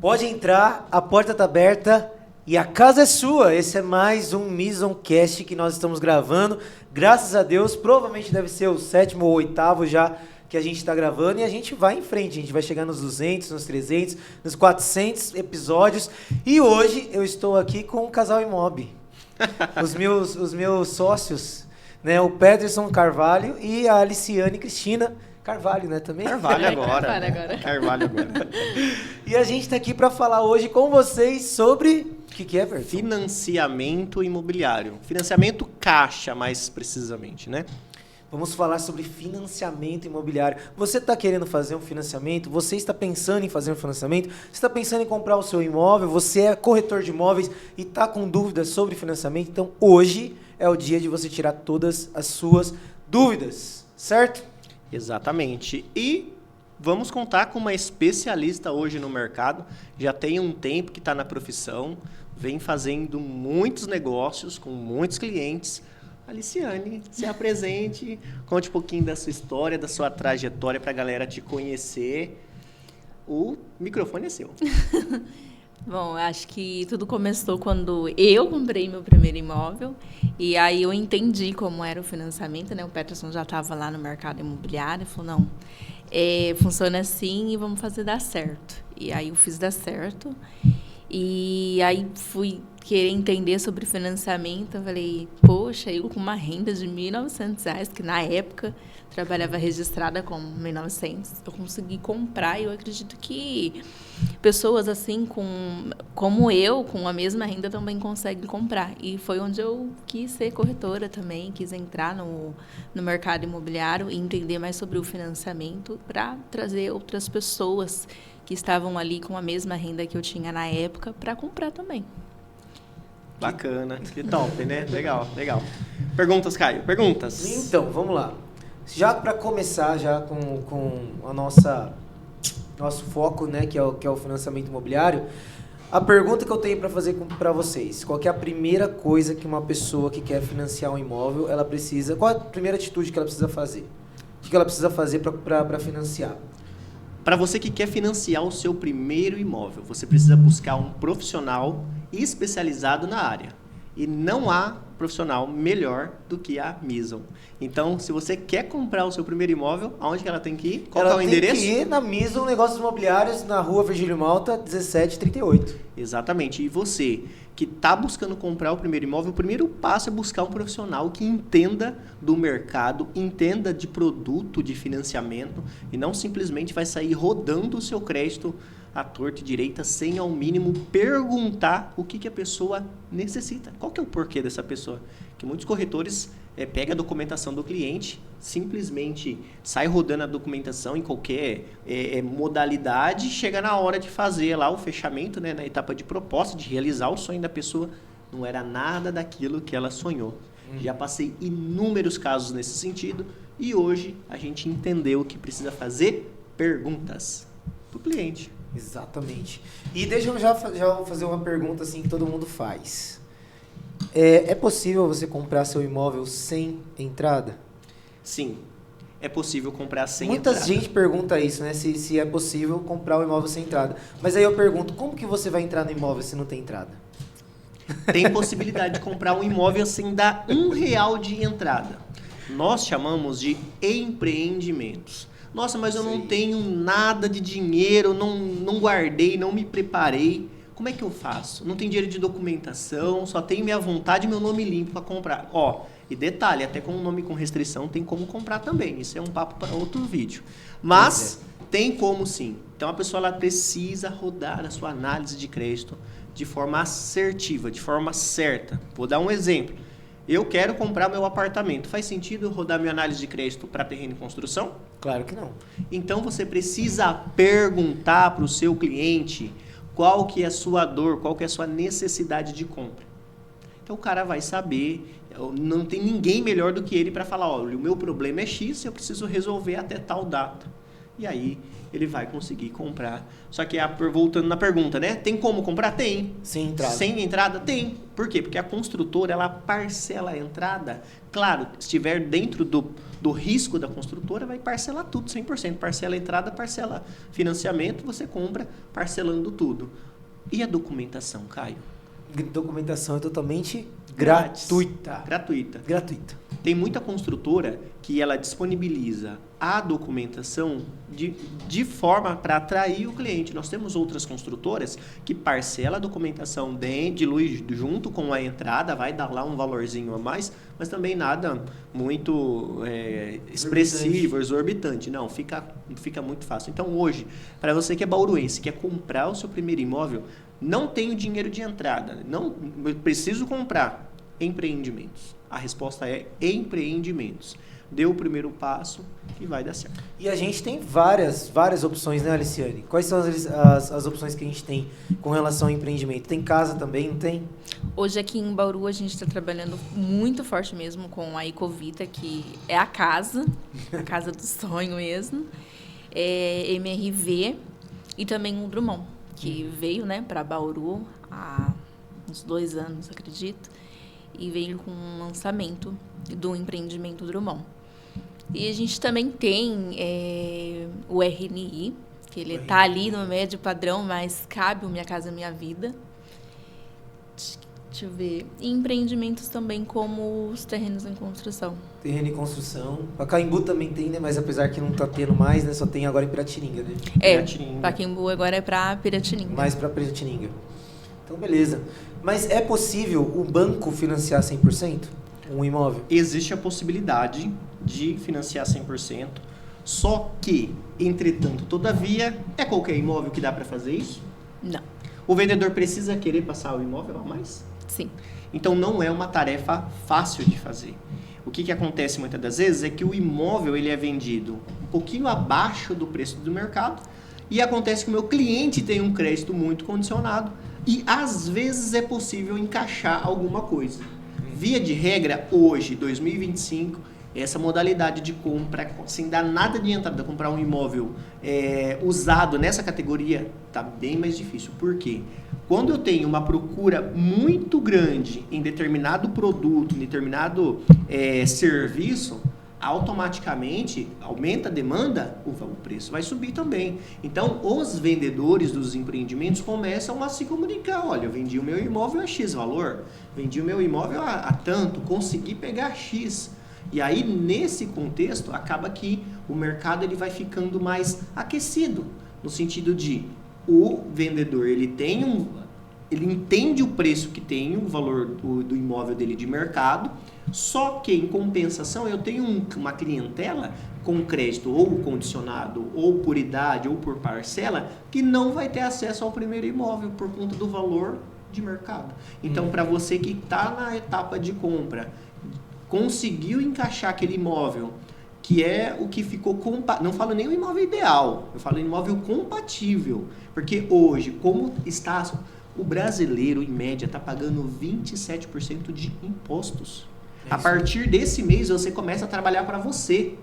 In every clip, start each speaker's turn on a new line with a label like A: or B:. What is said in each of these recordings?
A: Pode entrar, a porta tá aberta e a casa é sua. Esse é mais um Misoncast que nós estamos gravando. Graças a Deus, provavelmente deve ser o 7º ou 8º já que a gente está gravando e a gente vai em frente. A gente vai chegar nos 200, nos 300, nos 400 episódios. E hoje eu estou aqui com o Casal Imob. Os meus sócios, né? O Peterson Carvalho e a Aliciane Cristina Carvalho, né, também?
B: Carvalho agora.
C: Carvalho agora.
A: E a gente está aqui para falar hoje com vocês sobre... O que é, Berto?
B: Financiamento imobiliário. Financiamento caixa, mais precisamente, né?
A: Vamos falar sobre financiamento imobiliário. Você está querendo fazer um financiamento? Você está pensando em fazer um financiamento? Você está pensando em comprar o seu imóvel? Você é corretor de imóveis e está com dúvidas sobre financiamento? Então, hoje é o dia de você tirar todas as suas dúvidas, certo?
B: Exatamente. E vamos contar com uma especialista hoje no mercado. Já tem um tempo que está na profissão, vem fazendo muitos negócios com muitos clientes. Aliciane, se apresente, conte um pouquinho da sua história, da sua trajetória para a galera te conhecer. O microfone é seu.
C: Bom, acho que tudo começou quando eu comprei meu primeiro imóvel e aí eu entendi como era o financiamento, né? O Peterson já estava lá no mercado imobiliário e falou, não, funciona assim e vamos fazer dar certo. E aí eu fiz dar certo e aí fui querer entender sobre financiamento, eu falei, poxa, eu com uma renda de R$1.900, que na época trabalhava registrada com R$1.900, eu consegui comprar e eu acredito que pessoas assim, como eu, com a mesma renda, também conseguem comprar. E foi onde eu quis ser corretora também, quis entrar no mercado imobiliário e entender mais sobre o financiamento para trazer outras pessoas que estavam ali com a mesma renda que eu tinha na época para comprar também.
B: Bacana, que top, né? Legal, legal. Perguntas, Caio? Perguntas?
A: Então, vamos lá. Já para começar já com a nosso foco, né, que é o financiamento imobiliário, a pergunta que eu tenho para fazer para vocês, qual que é a primeira coisa que uma pessoa que quer financiar um imóvel, ela precisa, qual é a primeira atitude que ela precisa fazer? O que ela precisa fazer para financiar?
B: Para você que quer financiar o seu primeiro imóvel, você precisa buscar um profissional especializado na área. E não há profissional melhor do que a Mison. Então, se você quer comprar o seu primeiro imóvel, aonde que ela tem que ir? Qual é o endereço?
A: Ela tem que ir na Mison Negócios Imobiliários, na rua Virgílio Malta, 1738.
B: Exatamente. E você que está buscando comprar o primeiro imóvel, o primeiro passo é buscar um profissional que entenda do mercado, entenda de produto de financiamento e não simplesmente vai sair rodando o seu crédito à torta e direita sem ao mínimo perguntar o que a pessoa necessita. Qual que é o porquê dessa pessoa? Que muitos corretores pegam a documentação do cliente, simplesmente sai rodando a documentação em qualquer modalidade, chega na hora de fazer lá o fechamento, né, na etapa de proposta, de realizar o sonho da pessoa, não era nada daquilo que ela sonhou. Já passei inúmeros casos nesse sentido e hoje a gente entendeu que precisa fazer perguntas para o cliente.
A: Exatamente. E deixa eu já fazer uma pergunta assim que todo mundo faz. É possível você comprar seu imóvel sem entrada?
B: Sim, é possível comprar sem
A: Muita
B: entrada.
A: gente pergunta isso, né? Se é possível comprar o imóvel sem entrada. Mas aí eu pergunto, como que você vai entrar no imóvel se não tem entrada?
B: Tem possibilidade de comprar um imóvel sem dar R$1 de entrada. Nós chamamos de empreendimentos. Nossa, mas eu não tenho nada de dinheiro, não guardei, não me preparei. Como é que eu faço? Não tenho dinheiro de documentação, só tenho minha vontade e meu nome limpo para comprar. E detalhe, até com o nome com restrição tem como comprar também. Isso é um papo para outro vídeo. Mas tem como sim. Então a pessoa ela precisa rodar a sua análise de crédito de forma assertiva, de forma certa. Vou dar um exemplo. Eu quero comprar meu apartamento. Faz sentido eu rodar minha análise de crédito para terreno em construção?
A: Claro que não.
B: Então você precisa perguntar para o seu cliente qual que é a sua dor, qual que é a sua necessidade de compra. Então o cara vai saber, não tem ninguém melhor do que ele para falar, olha, o meu problema é X, eu preciso resolver até tal data. e aí ele vai conseguir comprar. Só que, voltando na pergunta, né? Tem como comprar? Tem.
A: Sem entrada.
B: Sem entrada? Tem. Por quê? Porque a construtora, ela parcela a entrada. Claro, se estiver dentro do risco da construtora, vai parcelar tudo, 100%. Parcela a entrada, parcela financiamento, você compra parcelando tudo. E a documentação, Caio?
A: Documentação é totalmente
B: Grátis.
A: gratuita.
B: Tem muita construtora que ela disponibiliza a documentação de forma para atrair o cliente. Nós temos outras construtoras que parcela a documentação dilui junto com a entrada, vai dar lá um valorzinho a mais, mas também nada muito expressivo, exorbitante. Não, fica muito fácil. Então hoje, para você que é bauruense, quer comprar o seu primeiro imóvel, não tenho dinheiro de entrada, não preciso comprar. Empreendimentos. A resposta é empreendimentos. Dê o primeiro passo e vai dar certo.
A: E a gente tem várias opções, né, Aliciane? Quais são as opções que a gente tem com relação ao empreendimento? Tem casa também, não tem?
C: Hoje aqui em Bauru a gente está trabalhando muito forte mesmo com a Ecovita, que é a casa do sonho mesmo. MRV e também o Drummond, que veio, né, para Bauru há uns 2 anos, acredito. E veio com um lançamento do empreendimento Drummond. E a gente também tem o RNI, que ele está ali no médio padrão, mas cabe o Minha Casa Minha Vida. Deixa eu ver. E empreendimentos também como os terrenos em construção.
A: Terreno em construção. Pacaembu também tem, né? Mas apesar que não está tendo mais, né? Só tem agora em Piratininga, né?
C: Pacaembu agora é para Piratininga.
A: Mais para Piratininga. Então, beleza. Mas é possível o banco financiar 100% um imóvel?
B: Existe a possibilidade de financiar 100%, só que, entretanto, todavia, é qualquer imóvel que dá para fazer isso?
C: Não.
B: O vendedor precisa querer passar o imóvel a mais?
C: Sim.
B: Então, não é uma tarefa fácil de fazer. O que acontece muitas das vezes é que o imóvel ele é vendido um pouquinho abaixo do preço do mercado e acontece que o meu cliente tem um crédito muito condicionado e, às vezes, é possível encaixar alguma coisa. Via de regra, hoje, 2025, essa modalidade de compra, sem dar nada de entrada, comprar um imóvel usado nessa categoria, está bem mais difícil. Por quê? Quando eu tenho uma procura muito grande em determinado produto, em determinado serviço, automaticamente aumenta a demanda, o preço vai subir também. Então, os vendedores dos empreendimentos começam a se comunicar. Olha, eu vendi o meu imóvel a X valor, vendi o meu imóvel a tanto, consegui pegar X. E aí, nesse contexto, acaba que o mercado ele vai ficando mais aquecido, no sentido de o vendedor ele entende o preço que tem, o valor do imóvel dele de mercado, só que, em compensação, eu tenho uma clientela com crédito ou condicionado, ou por idade, ou por parcela, que não vai ter acesso ao primeiro imóvel por conta do valor de mercado. Então, para você que está na etapa de compra, conseguiu encaixar aquele imóvel, que é o que ficou não falo nem o imóvel ideal, eu falo imóvel compatível, porque hoje, como está, o brasileiro, em média, está pagando 27% de impostos. A partir desse mês, você começa a trabalhar para você.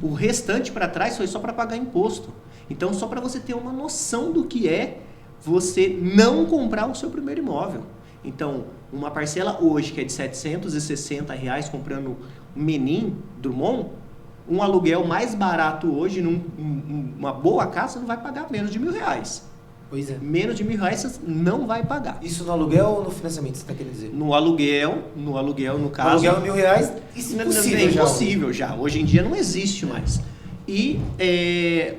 B: O restante para trás foi só para pagar imposto. Então, só para você ter uma noção do que é você não comprar o seu primeiro imóvel. Então, uma parcela hoje que é de R$760 comprando um Menin Drummond, um aluguel mais barato hoje, numa boa casa, não vai pagar menos de R$1.000.
A: Pois é.
B: Menos de R$1.000 você não vai pagar.
A: Isso no aluguel ou no financiamento, você está querendo dizer?
B: No aluguel, no caso...
A: No aluguel R$1.000, isso é
B: impossível já. Hoje em dia não existe mais. E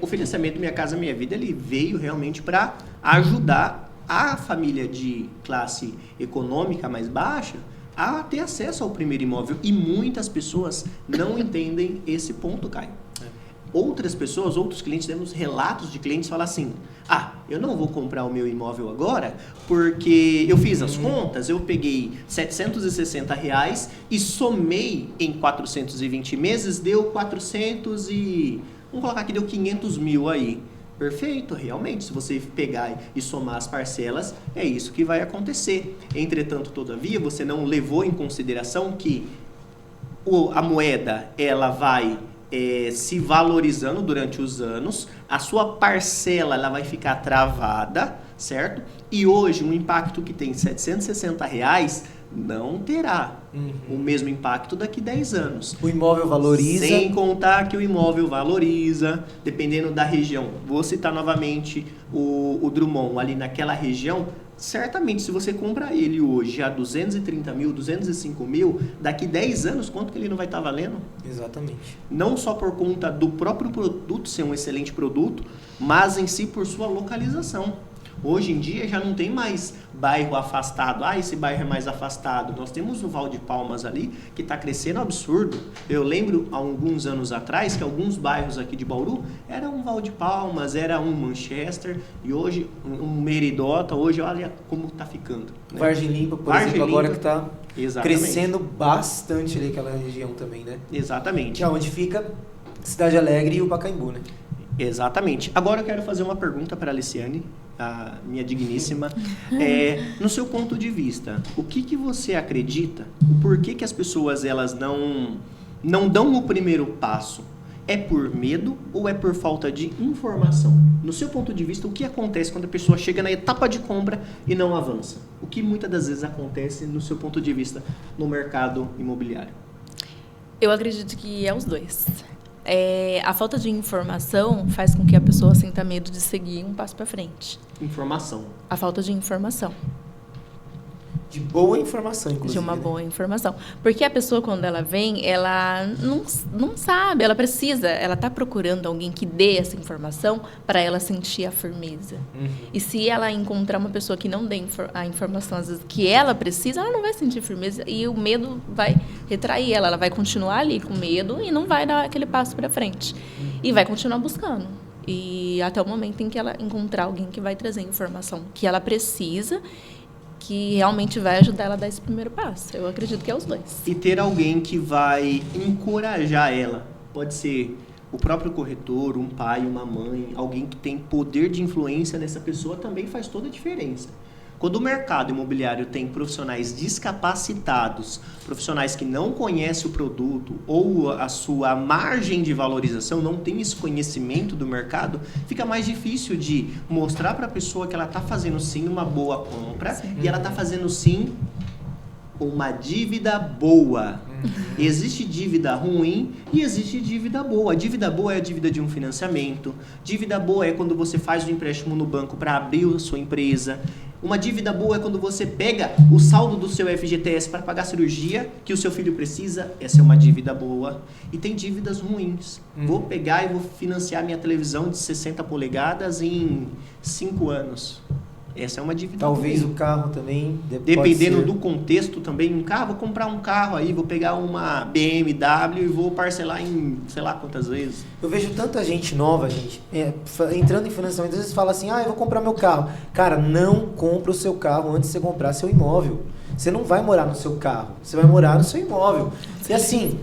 B: o financiamento Minha Casa Minha Vida, ele veio realmente para ajudar a família de classe econômica mais baixa a ter acesso ao primeiro imóvel. E muitas pessoas não entendem esse ponto, Caio. Outras pessoas, outros clientes, temos relatos de clientes que falam assim: eu não vou comprar o meu imóvel agora porque eu fiz as contas, eu peguei R$760 e somei em 420 meses, deu 400 e... vamos colocar que deu 500 mil aí. Perfeito, realmente, se você pegar e somar as parcelas, é isso que vai acontecer. Entretanto, todavia, você não levou em consideração que a moeda, ela vai se valorizando durante os anos, a sua parcela ela vai ficar travada, certo? E hoje um impacto que tem R$760 não terá o mesmo impacto daqui 10 anos.
A: O imóvel valoriza.
B: Sem contar que o imóvel valoriza, dependendo da região. Vou citar novamente o Drummond, ali naquela região. Certamente, se você compra ele hoje a 230 mil, 205 mil, daqui 10 anos, quanto que ele não vai estar valendo?
A: Exatamente.
B: Não só por conta do próprio produto ser um excelente produto, mas em si por sua localização. Hoje em dia já não tem mais bairro afastado. Esse bairro é mais afastado. Nós temos o Val de Palmas ali, que está crescendo absurdo. Eu lembro, há alguns anos atrás, que alguns bairros aqui de Bauru era um Val de Palmas, era um Manchester, e hoje um Meridota. Hoje olha como está ficando. Né?
A: Vargem Limpa, por
B: Vargem
A: exemplo, agora
B: Limpa,
A: que está crescendo bastante ali aquela região também, né?
B: Exatamente.
A: Que é onde fica Cidade Alegre e o Pacaembu, né?
B: Exatamente. Agora eu quero fazer uma pergunta para a Aliciane, a minha digníssima. No seu ponto de vista, o que você acredita? Por que as pessoas elas não dão o primeiro passo? É por medo ou é por falta de informação? No seu ponto de vista, o que acontece quando a pessoa chega na etapa de compra e não avança? O que muitas das vezes acontece, no seu ponto de vista, no mercado imobiliário?
C: Eu acredito que é os dois. A falta de informação faz com que a pessoa sinta medo de seguir um passo para frente.
B: Informação.
C: A falta de informação.
A: De boa informação, inclusive.
C: De uma boa informação. Porque a pessoa, quando ela vem, ela não sabe, ela está procurando alguém que dê essa informação para ela sentir a firmeza. E se ela encontrar uma pessoa que não dê a informação, às vezes, que ela precisa, ela não vai sentir firmeza e o medo vai retrair ela. Ela vai continuar ali com medo e não vai dar aquele passo para frente. E vai continuar buscando. E até o momento em que ela encontrar alguém que vai trazer a informação que ela precisa, que realmente vai ajudar ela a dar esse primeiro passo. Eu acredito que é os dois.
B: E ter alguém que vai encorajar ela. Pode ser o próprio corretor, um pai, uma mãe, alguém que tem poder de influência nessa pessoa também faz toda a diferença. Quando o mercado imobiliário tem profissionais descapacitados, profissionais que não conhecem o produto ou a sua margem de valorização, não tem esse conhecimento do mercado, fica mais difícil de mostrar para a pessoa que ela está fazendo sim uma boa compra e ela está fazendo sim uma dívida boa. Existe dívida ruim e existe dívida boa. A dívida boa é a dívida de um financiamento. Dívida boa é quando você faz um empréstimo no banco para abrir a sua empresa. Uma dívida boa é quando você pega o saldo do seu FGTS para pagar a cirurgia que o seu filho precisa. Essa é uma dívida boa. E tem dívidas ruins. Vou pegar e vou financiar minha televisão de 60 polegadas em 5 anos. Essa é uma dívida
A: Talvez
B: ruim.
A: O carro também.
B: Dependendo do contexto também, vou comprar um carro aí, vou pegar uma BMW e vou parcelar em sei lá quantas vezes.
A: Eu vejo tanta gente nova, entrando em financiamento, às vezes fala assim, eu vou comprar meu carro. Cara, não compra o seu carro antes de você comprar seu imóvel. Você não vai morar no seu carro, você vai morar no seu imóvel. E assim,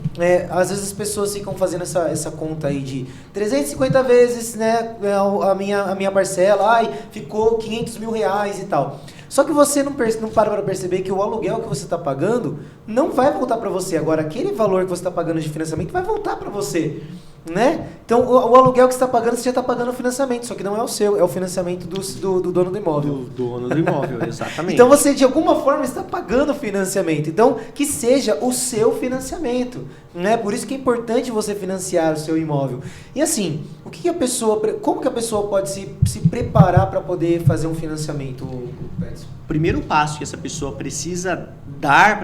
A: às vezes as pessoas ficam fazendo essa conta aí de 350 vezes, né, a minha parcela, ficou 500 mil reais e tal. Só que você não para perceber que o aluguel que você está pagando não vai voltar para você. Agora, aquele valor que você está pagando de financiamento vai voltar para você. Né? Então, o aluguel que você está pagando, você já está pagando o financiamento, só que não é o seu, é o financiamento do dono do imóvel.
B: Do dono do imóvel, exatamente.
A: Então, você, de alguma forma, está pagando o financiamento. Então, que seja o seu financiamento. Né? Por isso que é importante você financiar o seu imóvel. E assim, como que a pessoa pode se preparar para poder fazer um financiamento, Peterson?
B: O primeiro passo que essa pessoa precisa dar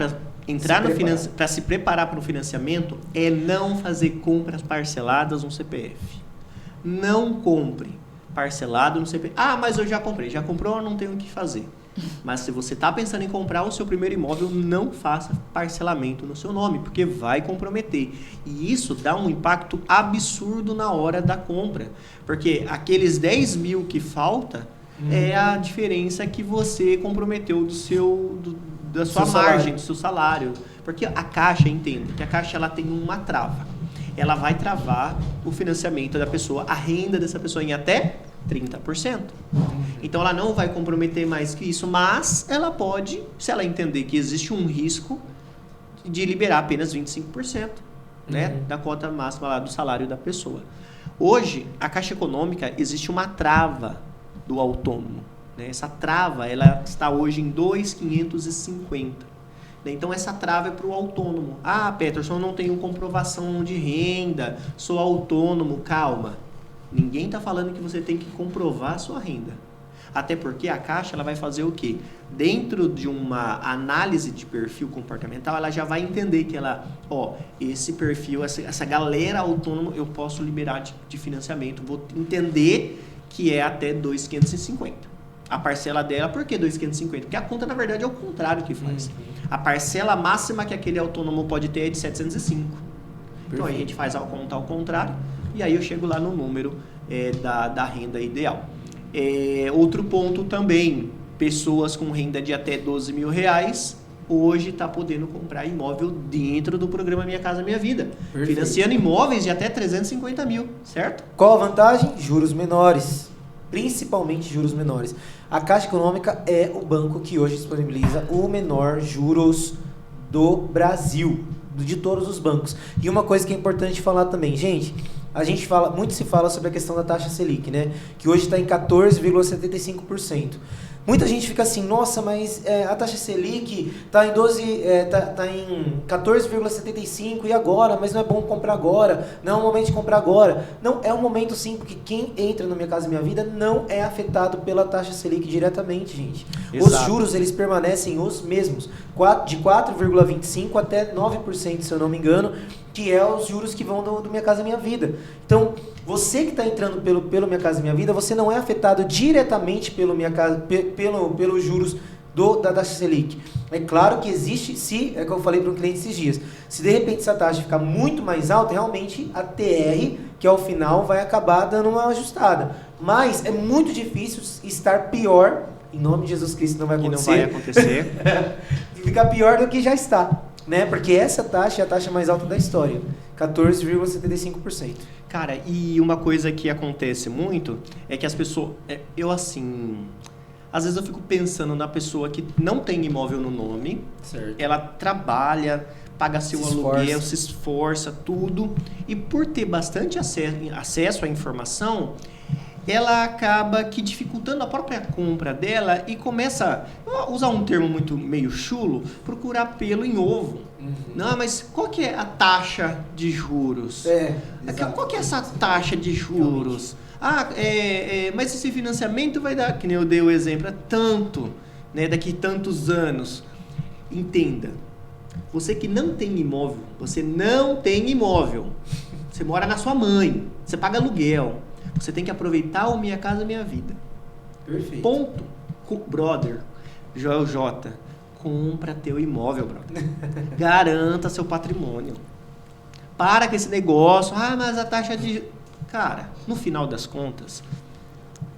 B: para se preparar para o financiamento é não fazer compras parceladas no CPF. Não compre parcelado no CPF. Mas eu já comprei. Já comprou, não tenho o que fazer. Mas se você está pensando em comprar o seu primeiro imóvel, não faça parcelamento no seu nome, porque vai comprometer. E isso dá um impacto absurdo na hora da compra. Porque aqueles 10 mil que falta é a diferença que você comprometeu da sua margem, do seu salário. Porque a Caixa, entenda, que a Caixa ela tem uma trava. Ela vai travar o financiamento da pessoa, a renda dessa pessoa em até 30%. Então ela não vai comprometer mais que isso, mas ela pode, se ela entender que existe um risco, de liberar apenas 25%. né, da cota máxima lá do salário da pessoa. Hoje, a Caixa Econômica, existe uma trava do autônomo. Né? Essa trava, ela está hoje em 2.550. Né? Então, essa trava é para o autônomo. Ah, Peterson, eu não tenho comprovação de renda, sou autônomo. Calma. Ninguém está falando que você tem que comprovar a sua renda. Até porque a Caixa ela vai fazer o quê? Dentro de uma análise de perfil comportamental, ela já vai entender que esse perfil, essa galera autônoma, eu posso liberar de financiamento. Vou entender que é até 2.550. A parcela dela, por que 2.550? Porque a conta, na verdade, é o contrário que faz. A parcela máxima que aquele autônomo pode ter é de 705. Então, aí a gente faz a conta ao contrário, e aí eu chego lá no número da renda ideal. Outro ponto também, pessoas com renda de até 12 mil reais, hoje está podendo comprar imóvel dentro do programa Minha Casa Minha Vida. Perfeito. Financiando imóveis de até 350 mil, certo?
A: Qual a vantagem? Juros menores, principalmente juros menores. A Caixa Econômica é o banco que hoje disponibiliza o menor juros do Brasil, de todos os bancos. E uma coisa que é importante falar também, gente, muito se fala sobre a questão da taxa Selic, né? Que hoje está em 14,75%. Muita gente fica assim, nossa, mas a taxa Selic está em 14,75% e agora? Mas não é bom comprar agora, não é o momento de comprar agora. Não, é o momento sim, porque quem entra no Minha Casa Minha Vida não é afetado pela taxa Selic diretamente, gente. Exato. Os juros, eles permanecem os mesmos, de 4,25% até 9%, se eu não me engano, que é os juros que vão do Minha Casa Minha Vida. Então, você que está entrando pelo Minha Casa Minha Vida, você não é afetado diretamente pelos juros da taxa Selic. É claro que existe, é o que eu falei para um cliente esses dias, se de repente essa taxa ficar muito mais alta, realmente a TR, que ao final vai acabar dando uma ajustada. Mas é muito difícil estar pior, em nome de Jesus Cristo não vai acontecer.
B: Que não vai acontecer.
A: Ficar pior do que já está. Né? Porque essa taxa é a taxa mais alta da história, 14,75%.
B: Cara, e uma coisa que acontece muito é que as pessoas... às vezes eu fico pensando na pessoa que não tem imóvel no nome, certo. Ela trabalha, paga seu aluguel, se esforça, tudo, e por ter bastante acesso à informação, ela acaba que dificultando a própria compra dela e começa, usar um termo meio chulo, procurar pelo em ovo. Uhum. Não, mas qual que é a taxa de juros? Qual que é essa taxa de juros? Mas esse financiamento vai dar, que nem eu dei o exemplo, é tanto, né, daqui tantos anos. Entenda, você que não tem imóvel, você mora na sua mãe, você paga aluguel. Você tem que aproveitar o Minha Casa Minha Vida.
A: Perfeito.
B: Ponto. Brother, Joel J. Compra teu imóvel, brother. Garanta seu patrimônio. Para com esse negócio. Mas a taxa de... Cara, no final das contas,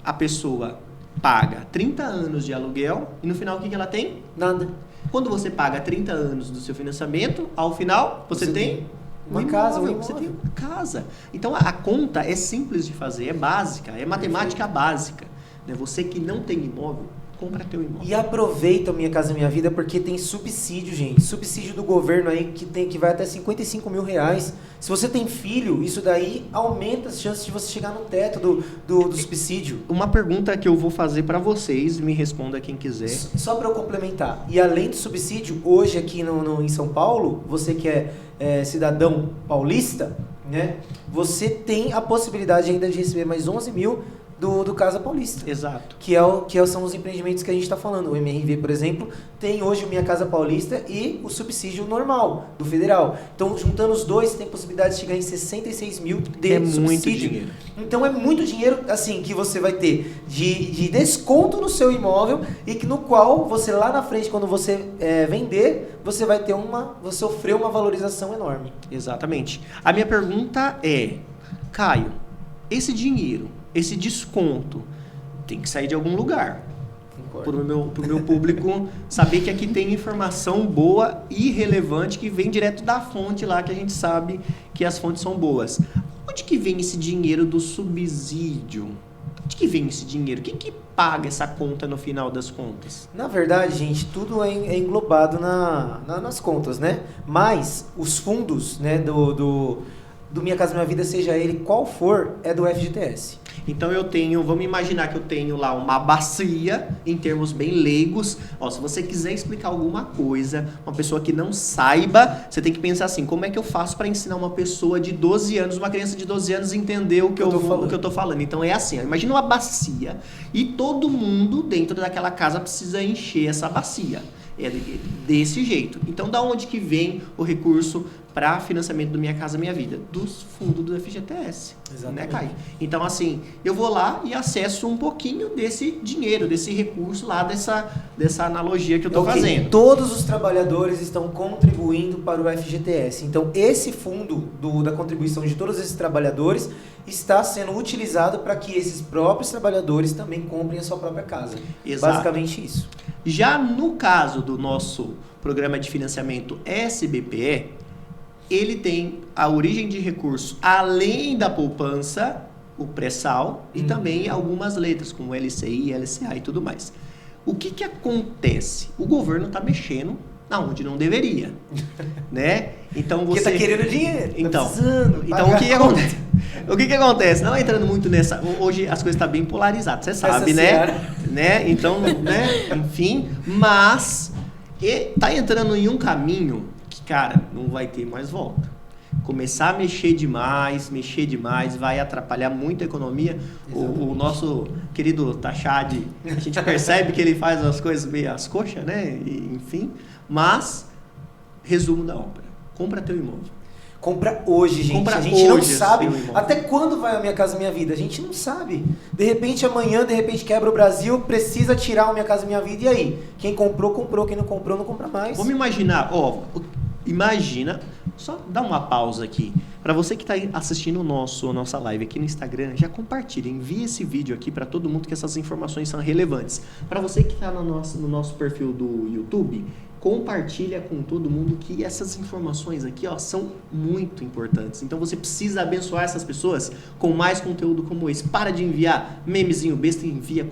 B: a pessoa paga 30 anos de aluguel e no final o que ela tem?
A: Nada.
B: Quando você paga 30 anos do seu financiamento, ao final você tem...
A: Uma casa,
B: você tem uma casa. Então a conta é simples de fazer, é básica, é matemática básica. Né? Você que não tem imóvel, compra teu imóvel.
A: E aproveita o Minha Casa Minha Vida porque tem subsídio, gente. Subsídio do governo aí que vai até 55 mil reais. Se você tem filho, isso daí aumenta as chances de você chegar no teto do subsídio.
B: Uma pergunta que eu vou fazer para vocês, me responda quem quiser.
A: Só para eu complementar. E além do subsídio, hoje aqui em São Paulo, você que é cidadão paulista, né? Você tem a possibilidade ainda de receber mais 11 mil do Casa Paulista.
B: Exato.
A: São os empreendimentos que a gente está falando. O MRV, por exemplo, tem hoje o Minha Casa Paulista e o subsídio normal, do federal. Então, juntando os dois, tem possibilidade de chegar em 66 mil de subsídio.
B: Muito dinheiro.
A: Então, é muito dinheiro, assim, que você vai ter de desconto no seu imóvel e que no qual você, lá na frente, quando você vender, você vai ter você sofreu uma valorização enorme.
B: Exatamente. A minha pergunta é, Caio, esse dinheiro, esse desconto tem que sair de algum lugar. Para o meu público saber que aqui tem informação boa e relevante que vem direto da fonte lá, que a gente sabe que as fontes são boas. Onde que vem esse dinheiro do subsídio? De que vem esse dinheiro? Quem que paga essa conta no final das contas?
A: Na verdade, gente, tudo é englobado nas contas, né? Mas os fundos, né, do Minha Casa Minha Vida, seja ele qual for, é do FGTS.
B: Então vamos imaginar que eu tenho lá uma bacia, em termos bem leigos. Ó, se você quiser explicar alguma coisa, uma pessoa que não saiba, você tem que pensar assim, como é que eu faço para ensinar uma pessoa de 12 anos, uma criança de 12 anos, entender o que eu tô falando. Então é assim, ó, imagina uma bacia e todo mundo dentro daquela casa precisa encher essa bacia. É desse jeito. Então, da onde que vem o recurso para financiamento do Minha Casa Minha Vida? Dos fundos do FGTS.
A: Exatamente.
B: Né, Caio? Então, assim, eu vou lá e acesso um pouquinho desse dinheiro, desse recurso lá, dessa analogia que eu estou fazendo.
A: Todos os trabalhadores estão contribuindo para o FGTS. Então, esse fundo da contribuição de todos esses trabalhadores está sendo utilizado para que esses próprios trabalhadores também comprem a sua própria casa.
B: Exato.
A: Basicamente isso.
B: Já no caso do nosso programa de financiamento SBPE, ele tem a origem de recurso além da poupança, o pré-sal e também algumas letras, como LCI, LCA e tudo mais. O que acontece? O governo está mexendo onde não deveria, né? Então
A: Porque
B: você
A: está querendo dinheiro,
B: então,
A: precisando.
B: Então o que acontece? O que acontece? Não entrando muito nessa. Hoje as coisas estão bem polarizadas, você sabe, né? Então, né? Enfim, mas tá entrando em um caminho que, cara, não vai ter mais volta. Começar a mexer demais, vai atrapalhar muito a economia. O nosso querido Tachad, a gente percebe que ele faz as coisas meio às coxas, né? E, enfim, mas, resumo da obra: compra teu imóvel.
A: Compra hoje, gente. A gente não sabe até quando vai a Minha Casa Minha Vida. A gente não sabe. De repente, amanhã, quebra o Brasil, precisa tirar o Minha Casa Minha Vida. E aí? Quem comprou, comprou. Quem não comprou, não compra mais.
B: Vamos imaginar, imagina, só dá uma pausa aqui. Para você que está assistindo a nossa live aqui no Instagram, já compartilha, envia esse vídeo aqui para todo mundo, que essas informações são relevantes. Para você que está no nosso perfil do YouTube, compartilha com todo mundo que essas informações aqui, são muito importantes. Então você precisa abençoar essas pessoas com mais conteúdo como esse. Para de enviar memezinho besta e envia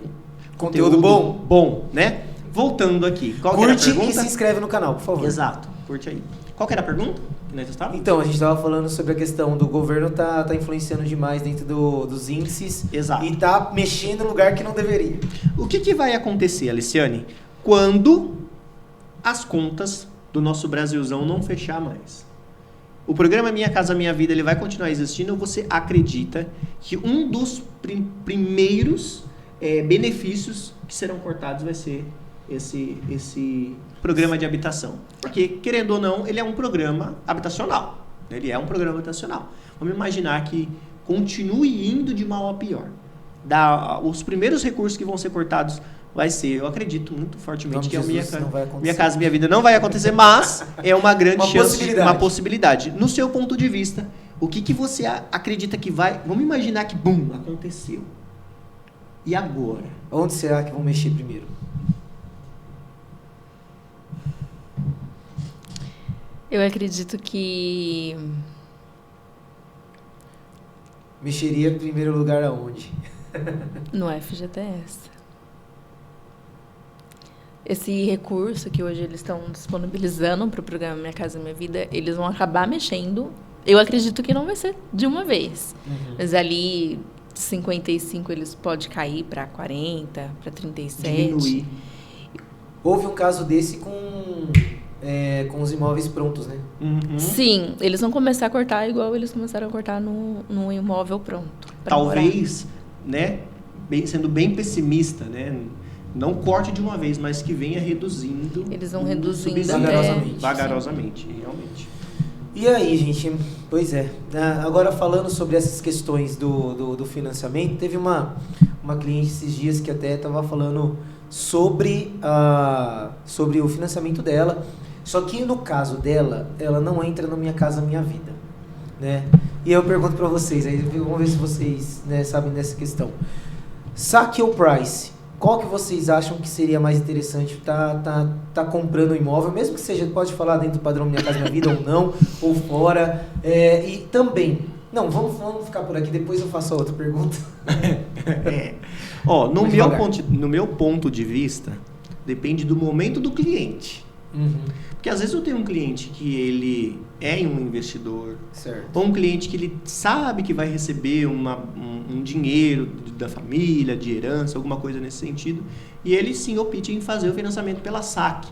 B: conteúdo bom, né? Voltando aqui.
A: Curte e se inscreve no canal, por favor.
B: Exato, curte aí. Qual que era a pergunta?
A: Então, a gente estava falando sobre a questão do governo tá influenciando demais dentro dos índices.
B: Exato.
A: E tá mexendo no lugar que não deveria.
B: O que vai acontecer, Aliciane, quando as contas do nosso Brasilzão não fechar mais? O programa Minha Casa Minha Vida, ele vai continuar existindo, ou você acredita que um dos primeiros benefícios que serão cortados vai ser esse programa de habitação? Porque, querendo ou não, ele é um programa habitacional. Vamos imaginar que continue indo de mal a pior. Os primeiros recursos que vão ser cortados vai ser, eu acredito muito fortemente que Minha Casa Minha Vida não vai acontecer, mas é uma grande chance, uma possibilidade. No seu ponto de vista, o que você acredita que vai... Vamos imaginar que, aconteceu. E agora?
A: Onde será que vão mexer primeiro?
C: Eu acredito que...
A: Mexeria em primeiro lugar aonde?
C: No FGTS. Esse recurso que hoje eles estão disponibilizando para o programa Minha Casa Minha Vida, eles vão acabar mexendo. Eu acredito que não vai ser de uma vez. Mas ali, 55, eles podem cair para 40, para 37.
B: Diminuir.
A: Houve um caso desse com os imóveis prontos, né?
C: Sim, eles vão começar a cortar igual eles começaram a cortar no imóvel pronto.
B: Talvez, né, sendo bem pessimista, né, não corte de uma vez, mas que venha reduzindo.
C: Eles vão reduzindo
B: vagarosamente, realmente.
A: E aí, gente, pois é. Agora falando sobre essas questões do financiamento, teve uma cliente esses dias que até estava falando sobre o financiamento dela. Só que no caso dela, ela não entra no Minha Casa Minha Vida, né? E eu pergunto para vocês, aí vamos ver se vocês, né, sabem dessa questão. Saque ou price? Qual que vocês acham que seria mais interessante? Tá comprando um imóvel, mesmo que seja, pode falar dentro do padrão Minha Casa Minha Vida ou não, ou fora. E também, Não, vamos ficar por aqui, depois eu faço a outra pergunta.
B: Ó,
A: Mas
B: no meu ponto de vista, depende do momento do cliente. Porque às vezes eu tenho um cliente que ele é um investidor,
A: Certo.
B: ou um cliente que ele sabe que vai receber um dinheiro da família, de herança, alguma coisa nesse sentido, e ele sim opta em fazer o financiamento pela SAC.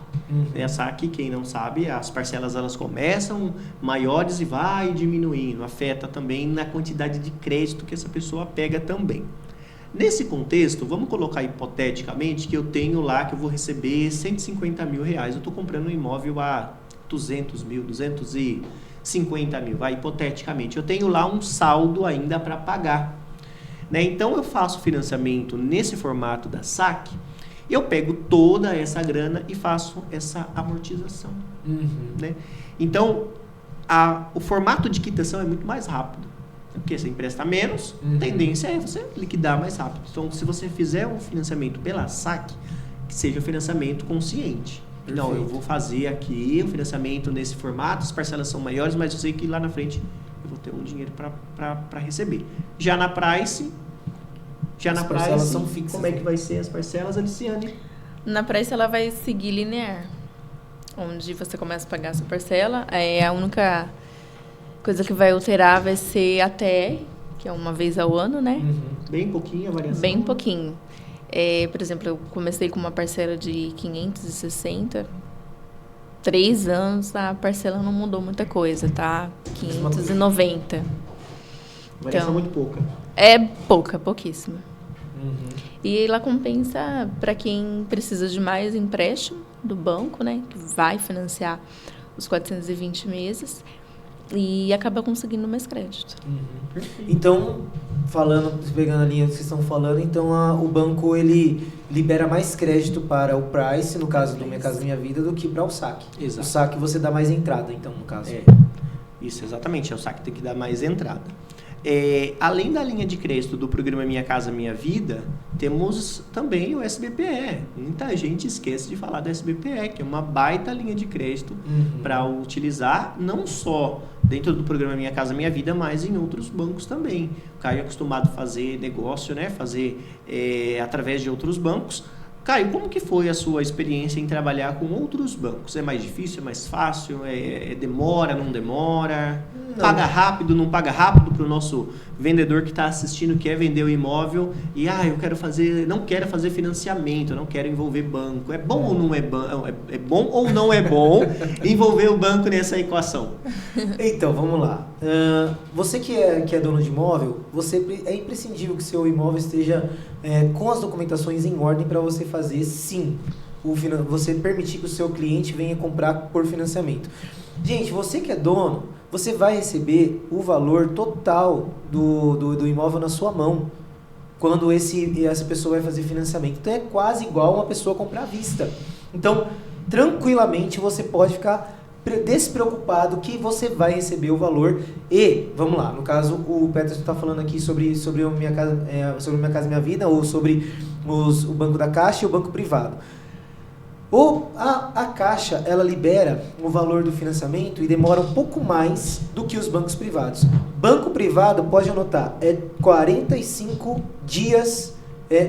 B: A SAC, quem não sabe, as parcelas elas começam maiores e vai diminuindo, afeta também na quantidade de crédito que essa pessoa pega também. Nesse contexto, vamos colocar hipoteticamente que eu tenho lá que eu vou receber 150 mil reais. Eu estou comprando um imóvel a 200 mil, 250 mil, hipoteticamente. Eu tenho lá um saldo ainda para pagar. Né? Então, eu faço financiamento nesse formato da SAC, eu pego toda essa grana e faço essa amortização. Né? Então, o formato de quitação é muito mais rápido. Porque você empresta menos, a tendência é você liquidar mais rápido. Então, se você fizer um financiamento pela SAC, que seja um financiamento consciente. Perfeito. Não, eu vou fazer aqui um financiamento nesse formato, as parcelas são maiores, mas eu sei que lá na frente eu vou ter um dinheiro para receber. Já na Price,
A: são fixas,
B: como é que vai ser as parcelas, Aliciane?
C: Na Price ela vai seguir linear, onde você começa a pagar a sua parcela. A única coisa que vai alterar vai ser a TR, que é uma vez ao ano, né?
B: Bem pouquinho a variação.
C: Bem pouquinho. Por exemplo, eu comecei com uma parcela de 560, 3 anos, a parcela não mudou muita coisa, tá? 590.
B: Variação muito pouca.
C: É pouquíssima. E ela compensa para quem precisa de mais empréstimo do banco, né? Que vai financiar os 420 meses. E acaba conseguindo mais crédito.
A: Então, pegando a linha que vocês estão falando, então o banco ele libera mais crédito para o Price, no caso do Minha Casa Minha Vida, do que para o SAC.
B: Exato.
A: O SAC você dá mais entrada, então, no caso.
B: Isso, exatamente. O SAC tem que dar mais entrada. Além da linha de crédito do programa Minha Casa Minha Vida, temos também o SBPE. Muita gente esquece de falar do SBPE, que é uma baita linha de crédito para utilizar, não só dentro do programa Minha Casa Minha Vida, mas em outros bancos também. O Caio é acostumado a fazer negócio, né? Fazer através de outros bancos. Caio, como que foi a sua experiência em trabalhar com outros bancos? É mais difícil, é mais fácil? Demora, não demora? Não. Paga rápido, não paga rápido para o nosso vendedor que está assistindo, quer vender o imóvel e não quero fazer financiamento, eu não quero envolver banco. É bom ou não é bom? É bom ou não é bom envolver o banco nessa equação?
A: Então, vamos lá. Você que é dono de imóvel, é imprescindível que seu imóvel esteja com as documentações em ordem para você fazer, sim, você permitir que o seu cliente venha comprar por financiamento. Gente, você que é dono, você vai receber o valor total do imóvel na sua mão quando essa pessoa vai fazer financiamento. Então é quase igual uma pessoa comprar à vista. Então, tranquilamente você pode ficar despreocupado que você vai receber o valor. E, vamos lá, no caso o Peterson está falando aqui sobre o Minha Casa Minha Vida, ou sobre o Banco da Caixa e o Banco Privado. A Caixa, ela libera o valor do financiamento e demora um pouco mais do que os bancos privados. Banco privado, pode anotar, 45 dias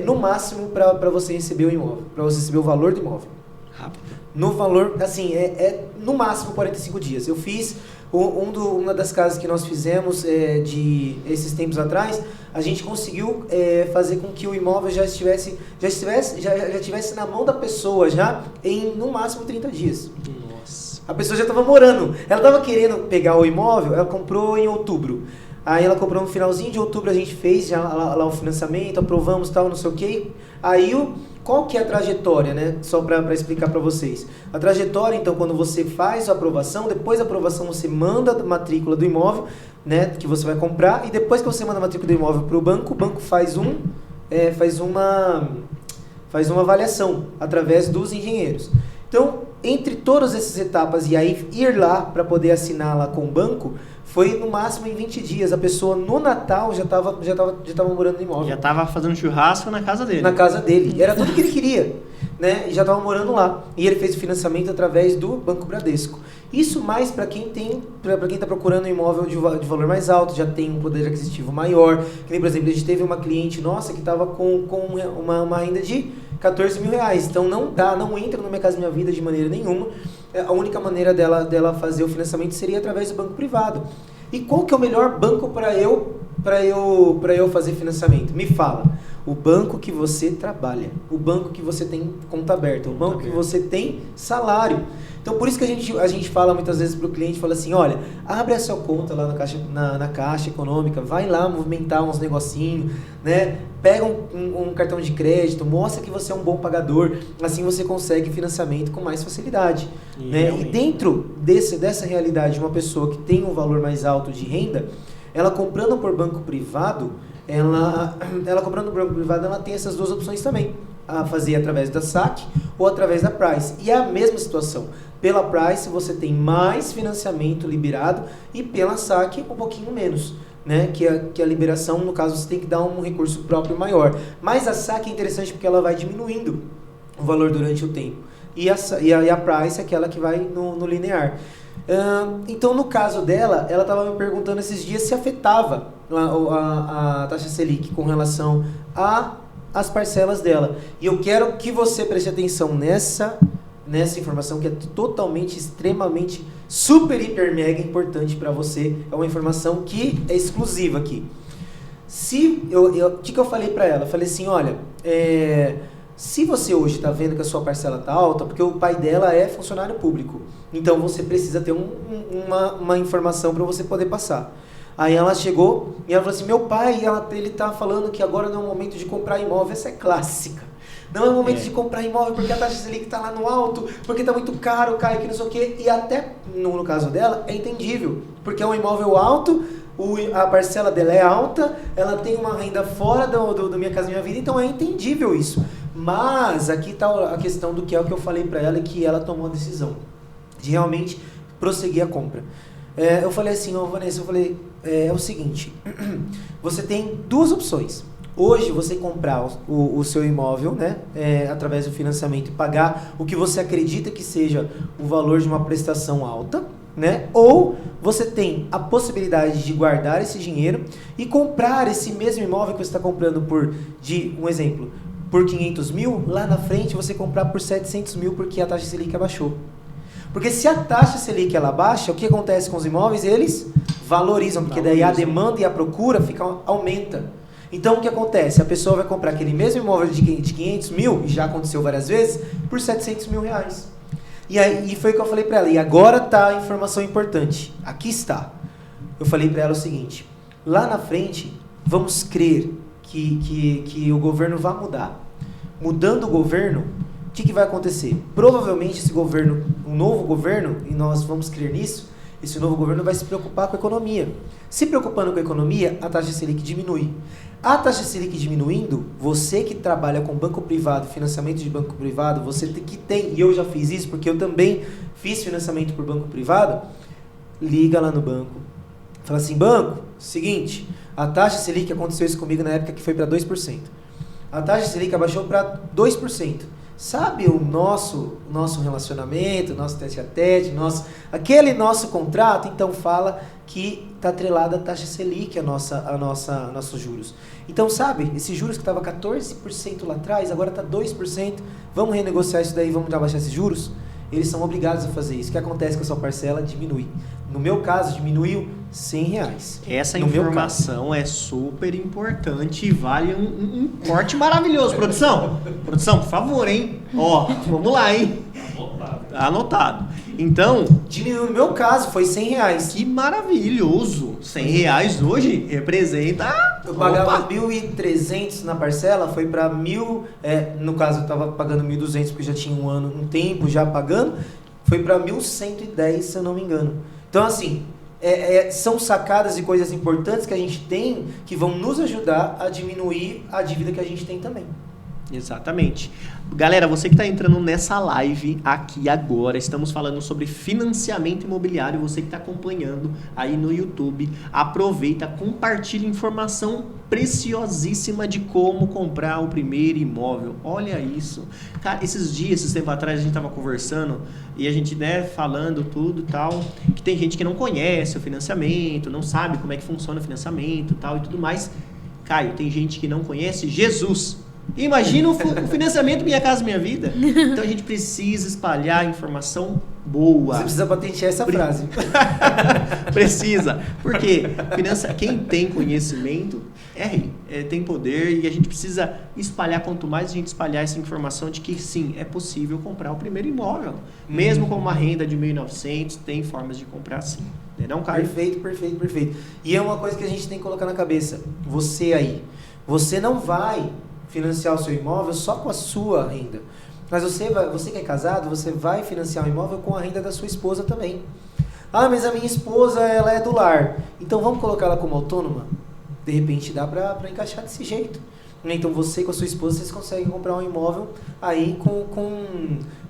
A: no máximo para você receber o imóvel, para você receber o valor do imóvel.
B: Rápido.
A: No valor, assim, no máximo 45 dias. Eu fiz uma das casas que nós fizemos esses tempos atrás, a gente conseguiu fazer com que o imóvel já estivesse na mão da pessoa já em no máximo 30 dias.
B: Nossa.
A: A pessoa já estava morando, ela estava querendo pegar o imóvel, ela comprou em outubro. Aí ela comprou no finalzinho de outubro, a gente fez já lá o financiamento, aprovamos tal, não sei o quê. Aí qual que é a trajetória, né? Só para explicar para vocês. A trajetória, então, quando você faz a aprovação, depois da aprovação você manda a matrícula do imóvel, né, que você vai comprar, e depois que você manda a matrícula do imóvel para o banco faz uma avaliação através dos engenheiros. Então, entre todas essas etapas e aí ir lá para poder assinar lá com o banco, foi no máximo em 20 dias. A pessoa no Natal já tava morando no imóvel.
B: Já estava fazendo churrasco na casa dele.
A: Na casa dele. Era tudo que ele queria, né? E já estava morando lá. E ele fez o financiamento através do Banco Bradesco. Isso mais para quem está procurando um imóvel de valor mais alto, já tem um poder aquisitivo maior. Que nem, por exemplo, a gente teve uma cliente nossa que estava com uma renda de 14 mil reais. Então não entra no Minha Casa Minha Vida de maneira nenhuma. A única maneira dela fazer o financiamento seria através do banco privado. E qual que é o melhor banco para eu fazer financiamento? Me fala. O banco que você trabalha, o banco que você tem conta aberta, o banco que você tem salário. Então, por isso que a gente fala muitas vezes para o cliente, fala assim, olha, abre a sua conta lá na Caixa Econômica, vai lá movimentar uns negocinhos, né? Pega um cartão de crédito, mostra que você é um bom pagador, assim você consegue financiamento com mais facilidade. Né? E dentro dessa realidade, uma pessoa que tem um valor mais alto de renda, ela comprando por banco privado, ela tem essas duas opções também. A fazer através da SAC ou através da Price. E é a mesma situação. Pela Price você tem mais financiamento liberado e pela SAC um pouquinho menos. Né? Que a liberação, no caso, você tem que dar um recurso próprio maior. Mas a SAC é interessante porque ela vai diminuindo o valor durante o tempo. E a Price é aquela que vai no linear. Então, no caso dela, ela estava me perguntando esses dias se afetava a taxa Selic com relação às parcelas dela. E eu quero que você preste atenção nessa informação que é totalmente, extremamente, super, hiper, mega importante para você. É uma informação que é exclusiva aqui. O que eu falei para ela? Eu falei assim, olha, se você hoje está vendo que a sua parcela está alta, porque o pai dela é funcionário público, então você precisa ter uma informação para você poder passar. Aí ela chegou e ela falou assim, meu pai, ele está falando que agora não é o momento de comprar imóvel. Essa é clássica. Não é o momento de comprar imóvel porque a taxa Selic está lá no alto, porque está muito caro, cai aqui, não sei o quê. E até, no caso dela, é entendível, porque é um imóvel alto, a parcela dela é alta, ela tem uma renda fora do Minha Casa Minha Vida, então é entendível isso. Mas aqui está a questão do que é o que eu falei para ela e que ela tomou a decisão de realmente prosseguir a compra. Eu falei assim, Vanessa, é o seguinte, você tem duas opções. Hoje, você comprar o seu imóvel, né, através do financiamento e pagar o que você acredita que seja o valor de uma prestação alta, né, ou você tem a possibilidade de guardar esse dinheiro e comprar esse mesmo imóvel que você está comprando por 500 mil, lá na frente você comprar por 700 mil porque a taxa Selic abaixou. Porque se a taxa Selic ela baixa, o que acontece com os imóveis? Eles valorizam, porque daí a demanda e a procura aumenta. Então o que acontece? A pessoa vai comprar aquele mesmo imóvel de 500 mil, e já aconteceu várias vezes, por 700 mil reais. E foi o que eu falei para ela. E agora está a informação importante. Aqui está. Eu falei para ela o seguinte, lá na frente, vamos crer que o governo vai mudar. Mudando o governo, o que vai acontecer? Provavelmente esse governo, um novo governo, e nós vamos crer nisso, esse novo governo vai se preocupar com a economia. Se preocupando com a economia, a taxa Selic diminui. A taxa Selic diminuindo, você que trabalha com banco privado, financiamento de banco privado, você que tem, e eu já fiz isso, porque eu também fiz financiamento por banco privado, liga lá no banco. Fala assim, banco, seguinte, a taxa Selic, aconteceu isso comigo na época que foi para 2%. A taxa Selic abaixou para 2%. Sabe o nosso relacionamento, nosso tete-a-tete, aquele nosso contrato? Então fala que está atrelada a taxa Selic, nossos juros. Então sabe, esses juros que estava 14% lá atrás, agora está 2%, vamos renegociar isso daí, vamos abaixar esses juros? Eles são obrigados a fazer isso. O que acontece com a sua parcela? Diminui. No meu caso, diminuiu R$100.
B: Essa informação é super importante e vale um corte maravilhoso. Produção, por favor, hein? Ó, vamos lá, hein? Anotado. Então...
A: Diminuiu no meu caso, foi R$100.
B: Que maravilhoso. R$100 hoje representa...
A: Eu pagava 1.300 na parcela, foi para 1.000... no caso, eu estava pagando 1.200 porque já tinha um tempo já pagando. Foi para 1.110, se eu não me engano. Então, assim, são sacadas e coisas importantes que a gente tem que vão nos ajudar a diminuir a dívida que a gente tem também.
B: Exatamente. Galera, você que está entrando nessa live aqui agora, estamos falando sobre financiamento imobiliário. Você que está acompanhando aí no YouTube, aproveita, compartilha informação preciosíssima de como comprar o primeiro imóvel. Olha isso. Cara, esses tempos atrás a gente estava conversando e a gente, né, falando tudo e tal, que tem gente que não conhece o financiamento, não sabe como é que funciona o financiamento tal e tudo mais. Caio, tem gente que não conhece Jesus. Imagina o financiamento Minha Casa Minha Vida. Então a gente precisa espalhar informação boa.
A: Você precisa patentear essa frase.
B: Precisa. Porque quem tem conhecimento é rei, tem poder, e a gente precisa espalhar. Quanto mais a gente espalhar essa informação de que sim, é possível comprar o primeiro imóvel. Mesmo com uma renda de 1.900, tem formas de comprar sim. Não, Caio?
A: Perfeito. E é uma coisa que a gente tem que colocar na cabeça. Você aí, você não vai financiar o seu imóvel só com a sua renda. Mas você que é casado, você vai financiar o imóvel com a renda da sua esposa também. Ah, mas a minha esposa, ela é do lar. Então vamos colocar ela como autônoma? De repente dá para encaixar desse jeito. Então você com a sua esposa, vocês conseguem comprar um imóvel aí com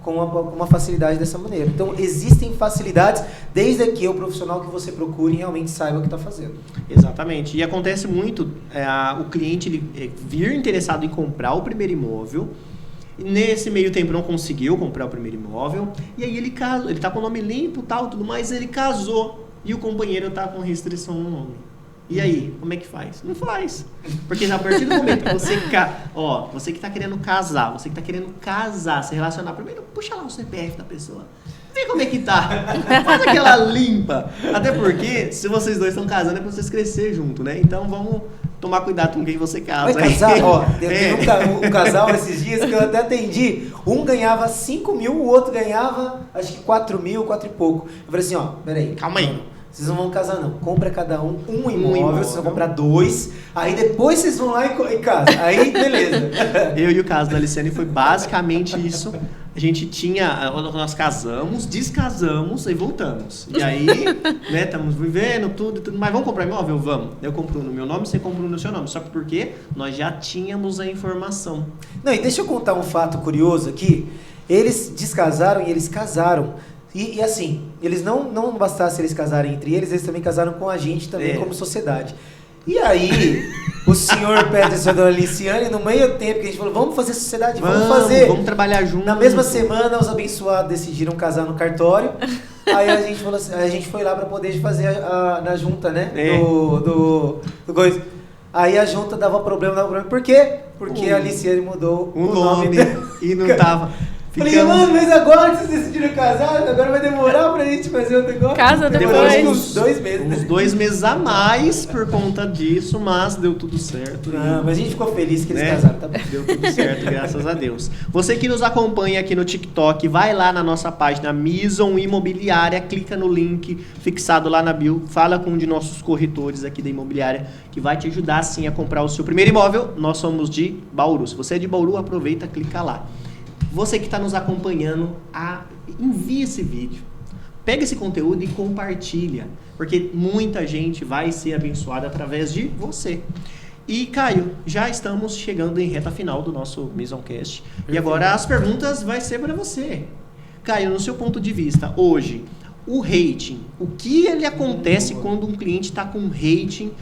A: uma facilidade dessa maneira. Então existem facilidades, desde que o profissional que você procure realmente saiba o que está fazendo.
B: Exatamente. E acontece muito o cliente vir interessado em comprar o primeiro imóvel, e nesse meio tempo não conseguiu comprar o primeiro imóvel, e aí ele casou, ele está com o nome limpo, tal, tudo mais, ele casou e o companheiro está com restrição no nome. E aí, como é que faz? Não faz. Porque a partir do momento que você que está querendo casar, se relacionar, primeiro puxa lá o CPF da pessoa. Vê como é que tá. Faz aquela limpa. Até porque, se vocês dois estão casando, é pra vocês crescer junto, né? Então vamos tomar cuidado com quem você casa.
A: Vai casar? Teve um casal esses dias que eu até atendi. Um ganhava 5 mil, o outro ganhava acho que 4 mil, 4 e pouco. Eu falei assim, peraí.
B: Calma aí.
A: Vocês não vão casar não, compra cada um imóvel, vocês vão comprar 2, aí depois vocês vão lá e casam, aí beleza.
B: Eu e o caso da Aliciane foi basicamente isso. A gente nós casamos, descasamos e voltamos. E aí, né, estamos vivendo tudo, mas vamos comprar imóvel? Vamos. Eu compro no meu nome, você compra no seu nome. Só porque nós já tínhamos a informação.
A: Não, e deixa eu contar um fato curioso aqui. Eles descasaram e eles casaram. E assim, eles não bastasse eles casarem entre eles também casaram com a gente também como sociedade. E aí, o senhor Peterson e a dona Aliciane, no meio tempo que a gente falou, vamos fazer sociedade, vamos
B: trabalhar junto.
A: Na mesma semana, os abençoados decidiram casar no cartório. Aí a gente falou assim, a gente foi lá para poder fazer na junta, né? Do coisa. Aí a junta dava problema. Por quê? Porque a Aliciane mudou o nome
B: e não tava.
A: Falei, mano, mas agora que vocês decidiram casar, agora vai demorar pra gente fazer o negócio.
C: Casa depois.
A: Uns 2 meses.
B: Uns 2 meses a mais por conta disso, mas deu tudo certo.
A: Mas a gente ficou feliz que eles casaram, tá bom?
B: Deu tudo certo, graças a Deus. Você que nos acompanha aqui no TikTok, vai lá na nossa página Mizon Imobiliária, clica no link fixado lá na bio, fala com um de nossos corretores aqui da imobiliária, que vai te ajudar sim a comprar o seu primeiro imóvel. Nós somos de Bauru. Se você é de Bauru, aproveita, clica lá. Você que está nos acompanhando, envie esse vídeo. Pega esse conteúdo e compartilha. Porque muita gente vai ser abençoada através de você. E, Caio, já estamos chegando em reta final do nosso Mizoncast. E agora as perguntas vai ser para você. Caio, no seu ponto de vista, hoje, o rating, o que ele acontece quando um cliente está com rating,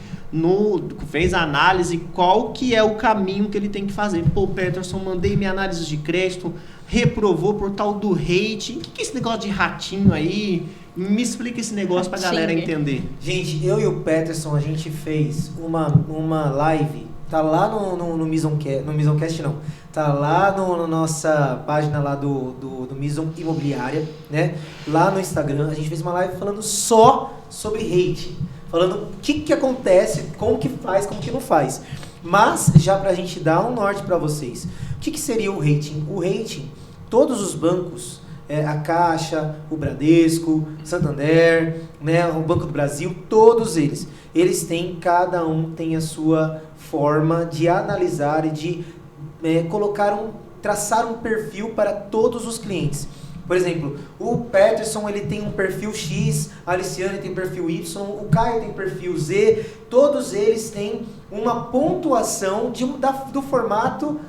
B: fez a análise, qual que é o caminho que ele tem que fazer? Pô, Peterson, mandei minha análise de crédito, reprovou por tal do rating. O que é esse negócio de ratinho aí? Me explica esse negócio pra galera entender.
A: Gente, eu e o Peterson, a gente fez uma live, tá lá no Mizoncast não, tá lá na nossa página lá do Mizon Imobiliária, né? Lá no Instagram, a gente fez uma live falando só sobre rating. Falando o que acontece, como que faz, como que não faz. Mas, já pra gente dar um norte pra vocês, o que seria o rating? O rating, todos os bancos, a Caixa, o Bradesco, Santander, né, o Banco do Brasil, todos eles têm, cada um tem a sua forma de analisar e de traçar um perfil para todos os clientes. Por exemplo, o Peterson ele tem um perfil X, a Aliciane tem perfil Y, o Caio tem perfil Z, todos eles têm uma pontuação do formato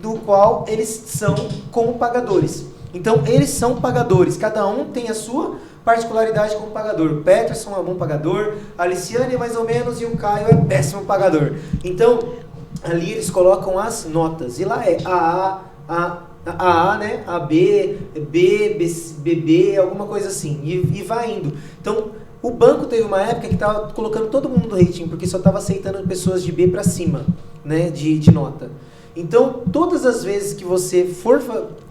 A: do qual eles são como pagadores. Então, eles são pagadores, cada um tem a sua particularidade como pagador. O Peterson é um bom pagador, a Aliciane mais ou menos e o Caio é péssimo pagador. Então, ali eles colocam as notas, e lá é AA, né? AB, BB, alguma coisa assim, e vai indo. Então, o banco teve uma época que estava colocando todo mundo no rating, porque só estava aceitando pessoas de B para cima, né? De nota. Então, todas as vezes que você for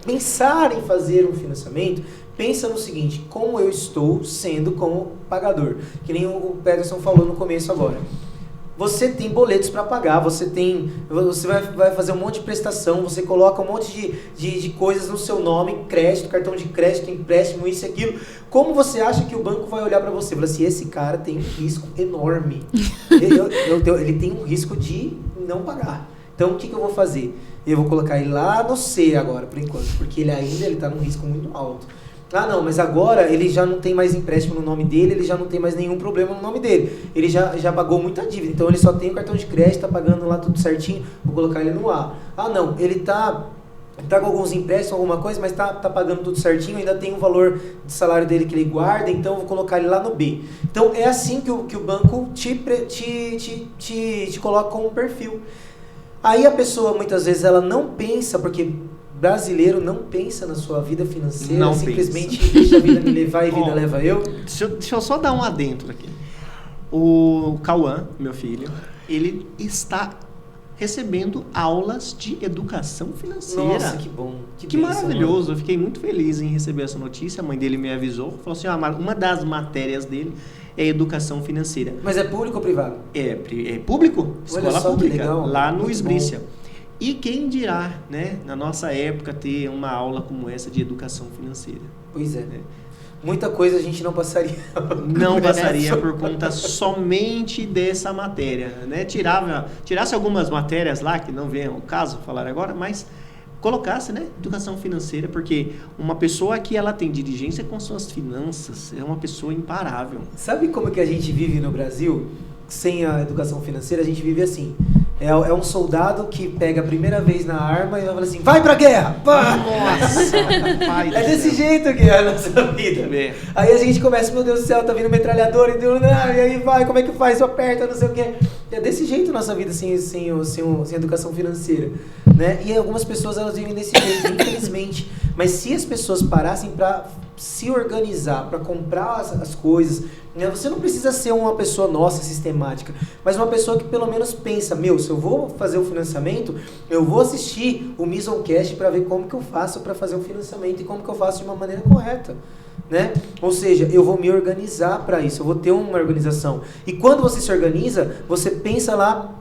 A: pensar em fazer um financiamento, pensa no seguinte: como eu estou sendo como pagador? Que nem o Peterson falou no começo agora. Você tem boletos para pagar, você vai fazer um monte de prestação, você coloca um monte de coisas no seu nome, crédito, cartão de crédito, empréstimo, isso e aquilo. Como você acha que o banco vai olhar para você? Fala assim, esse cara tem um risco enorme. Ele tem um risco de não pagar. Então, o que eu vou fazer? Eu vou colocar ele lá no C agora, por enquanto, porque ele ainda está num risco muito alto. Ah, não, mas agora ele já não tem mais empréstimo no nome dele, ele já não tem mais nenhum problema no nome dele. Ele já pagou muita dívida, então ele só tem o cartão de crédito, está pagando lá tudo certinho, vou colocar ele no A. Ah, não, ele tá com alguns empréstimos, alguma coisa, mas tá pagando tudo certinho, ainda tem o valor de salário dele que ele guarda, então vou colocar ele lá no B. Então é assim que o banco te coloca como perfil. Aí a pessoa, muitas vezes, ela não pensa, porque brasileiro não pensa na sua vida financeira,
B: não
A: simplesmente
B: pensa.
A: Deixa a vida me levar e vida leva eu.
B: Deixa eu só dar um adentro aqui. O Cauã, meu filho, ele está recebendo aulas de educação financeira.
A: Nossa, que bom.
B: Que maravilhoso. Eu fiquei muito feliz em receber essa notícia. A mãe dele me avisou, falou assim, uma das matérias dele é educação financeira.
A: Mas é público ou privado?
B: É público, escola pública,
A: legal,
B: lá no Esbrícia. E quem dirá, né, na nossa época, ter uma aula como essa de educação financeira?
A: Pois é. Muita coisa a gente não passaria.
B: Não passaria por conta somente dessa matéria, né? Tirasse algumas matérias lá, que não vem ao caso falar agora, mas colocasse, né, educação financeira, porque uma pessoa que ela tem diligência com suas finanças é uma pessoa imparável.
A: Sabe como que a gente vive no Brasil? Sem a educação financeira, a gente vive assim. É um soldado que pega a primeira vez na arma e vai falar assim, vai pra guerra! Pá!
B: Nossa, pai do
A: É desse
B: céu.
A: jeito que é a nossa vida.
B: É.
A: Aí a gente começa, meu Deus do céu, tá vindo metralhador, e aí vai, como é que faz? Aperta, não sei o quê. É desse jeito a nossa vida sem educação financeira, né? E algumas pessoas, elas vivem desse jeito, infelizmente. Mas se as pessoas parassem para se organizar, para comprar as coisas, né? Você não precisa ser uma pessoa sistemática, mas uma pessoa que pelo menos pensa, se eu vou fazer o financiamento, eu vou assistir o Misoncast para ver como que eu faço para fazer o financiamento e como que eu faço de uma maneira correta. Né? Ou seja, eu vou me organizar para isso, eu vou ter uma organização. E quando você se organiza, você pensa lá,